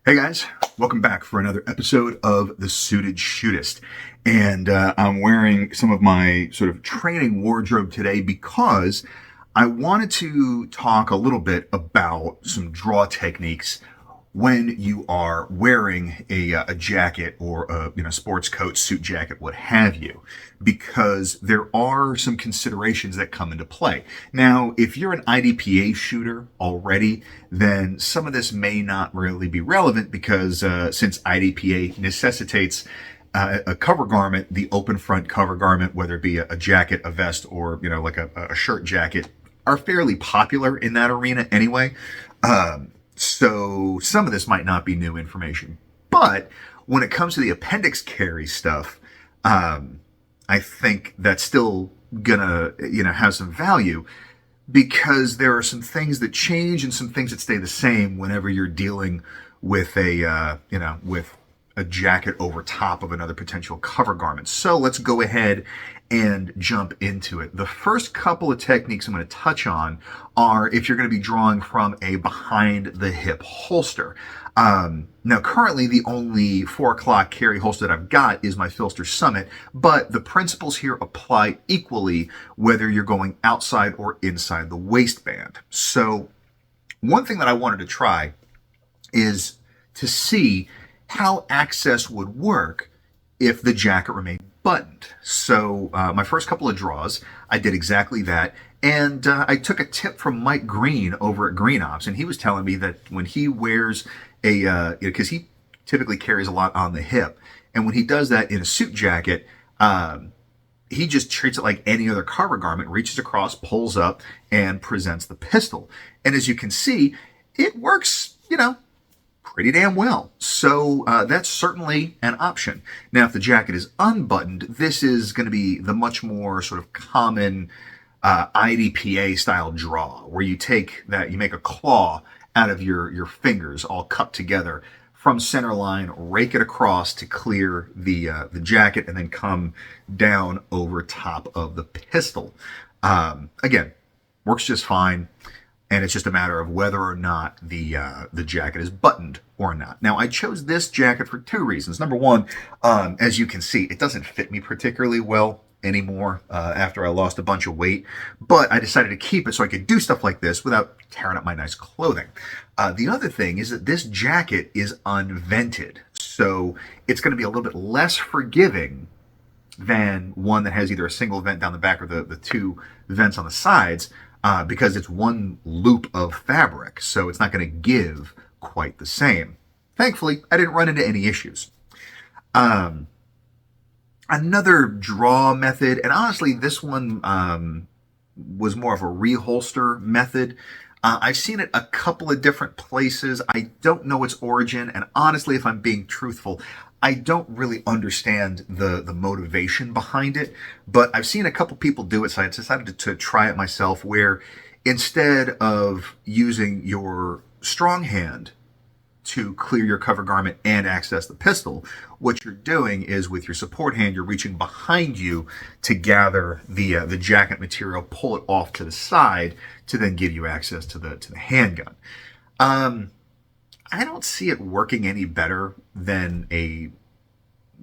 Hey guys, welcome back for another episode of The Suited Shootist. And I'm wearing some of my sort of training wardrobe today because I wanted to talk a little bit about some draw techniques when you are wearing a jacket or a sports coat, suit jacket, what have you, because there are some considerations that come into play. Now, if you're an IDPA shooter already, then some of this may not really be relevant because since IDPA necessitates a cover garment, the open front cover garment, whether it be a jacket, a vest, or like a shirt jacket, are fairly popular in that arena anyway. So some of this might not be new information. But when it comes to the appendix carry stuff, I think that's still gonna, have some value because there are some things that change and some things that stay the same whenever you're dealing with with a jacket over top of another potential cover garment. So let's go ahead and jump into it. The first couple of techniques I'm going to touch on are if you're going to be drawing from a behind the hip holster. Now, currently, the only 4 o'clock carry holster that I've got is my Filster Summit, but the principles here apply equally whether you're going outside or inside the waistband. So one thing that I wanted to try is to see how access would work if the jacket remained buttoned. So my first couple of draws, I did exactly that. And I took a tip from Mike Green over at Green Ops, and he was telling me that when he wears because he typically carries a lot on the hip, and when he does that in a suit jacket, he just treats it like any other cover garment, reaches across, pulls up, and presents the pistol. And as you can see, it works, pretty damn well. So that's certainly an option. Now, if the jacket is unbuttoned, this is going to be the much more sort of common IDPA style draw, where you make a claw out of your fingers, all cupped together from center line, rake it across to clear the jacket, and then come down over top of the pistol. Again, works just fine. And it's just a matter of whether or not the jacket is buttoned or not. Now, I chose this jacket for 2 reasons. Number one, as you can see, it doesn't fit me particularly well anymore after I lost a bunch of weight. But I decided to keep it so I could do stuff like this without tearing up my nice clothing. The other thing is that this jacket is unvented. So it's going to be a little bit less forgiving than one that has either a single vent down the back or the 2 vents on the sides. Because it's one loop of fabric, so it's not going to give quite the same. Thankfully, I didn't run into any issues. Another draw method, and honestly, this one was more of a reholster method. I've seen it a couple of different places. I don't know its origin, and honestly, if I'm being truthful, I don't really understand the motivation behind it, but I've seen a couple people do it, so I decided to try it myself, where instead of using your strong hand to clear your cover garment and access the pistol, what you're doing is with your support hand, you're reaching behind you to gather the jacket material, pull it off to the side to then give you access to the handgun. I don't see it working any better than a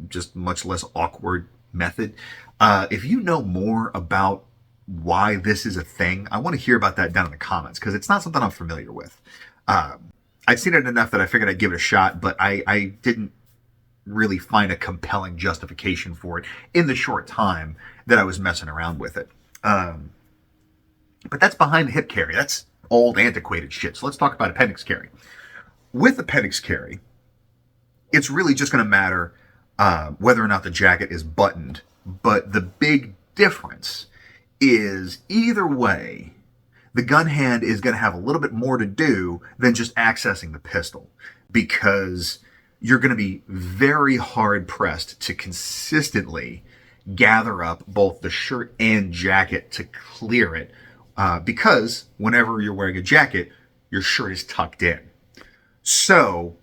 just much less awkward method. If you know more about why this is a thing, I want to hear about that down in the comments, because it's not something I'm familiar with. I've seen it enough that I figured I'd give it a shot, but I didn't really find a compelling justification for it in the short time that I was messing around with it. But that's behind the hip carry. That's old, antiquated shit. So let's talk about appendix carry. With appendix carry, it's really just going to matter whether or not the jacket is buttoned. But the big difference is either way, the gun hand is going to have a little bit more to do than just accessing the pistol, because you're going to be very hard pressed to consistently gather up both the shirt and jacket to clear it, because whenever you're wearing a jacket, your shirt is tucked in. So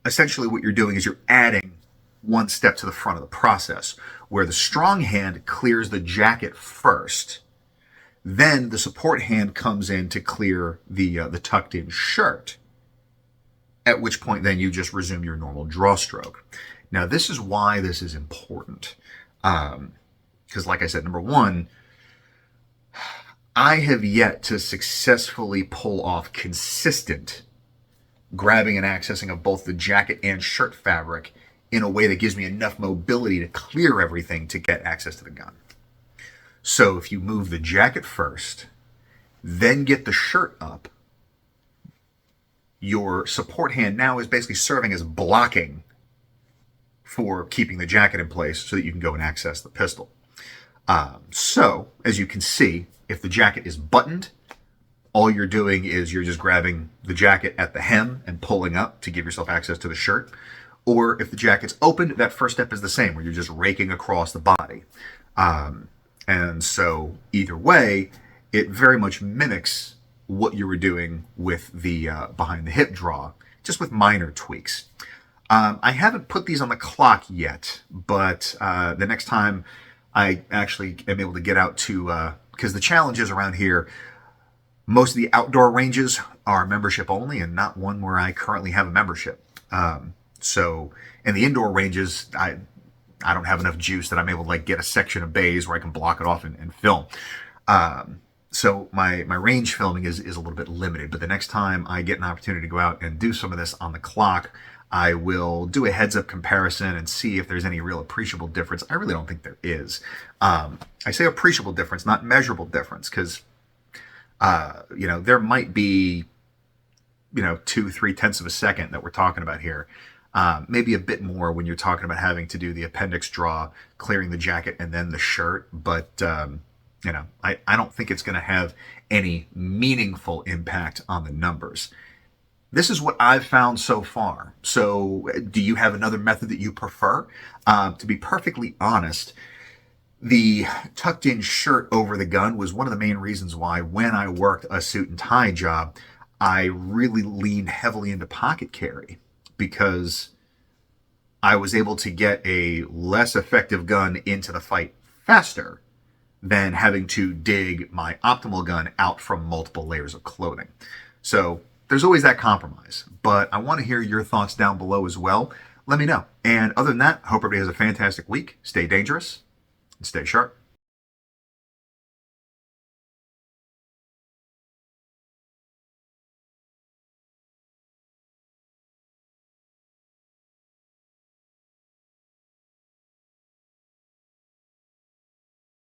essentially what you're doing is you're adding one step to the front of the process, where the strong hand clears the jacket first, then the support hand comes in to clear the tucked in shirt, at which point then you just resume your normal draw stroke. Now, this is why this is important. Because like I said, number one, I have yet to successfully pull off consistent grabbing and accessing of both the jacket and shirt fabric in a way that gives me enough mobility to clear everything to get access to the gun. So if you move the jacket first, then get the shirt up, your support hand now is basically serving as blocking for keeping the jacket in place so that you can go and access the pistol. So, as you can see, if the jacket is buttoned, all you're doing is you're just grabbing the jacket at the hem and pulling up to give yourself access to the shirt. Or if the jacket's open, that first step is the same, where you're just raking across the body. And so either way, it very much mimics what you were doing with the behind the hip draw, just with minor tweaks. I haven't put these on the clock yet, but the next time I actually am able to get out to, because the challenges around here, most of the outdoor ranges are membership only and not one where I currently have a membership. So in the indoor ranges, I don't have enough juice that I'm able to like get a section of bays where I can block it off and film. So my range filming is a little bit limited, but the next time I get an opportunity to go out and do some of this on the clock, I will do a heads-up comparison and see if there's any real appreciable difference. I really don't think there is. I say appreciable difference, not measurable difference, because there might be 2-3 tenths of a second that we're talking about here. Maybe a bit more when you're talking about having to do the appendix draw, clearing the jacket, and then the shirt. But, I don't think it's going to have any meaningful impact on the numbers. This is what I've found so far. So do you have another method that you prefer? To be perfectly honest, the tucked in shirt over the gun was one of the main reasons why when I worked a suit and tie job, I really leaned heavily into pocket carry, because I was able to get a less effective gun into the fight faster than having to dig my optimal gun out from multiple layers of clothing. So there's always that compromise, but I want to hear your thoughts down below as well. Let me know. And other than that, hope everybody has a fantastic week. Stay dangerous and stay sharp.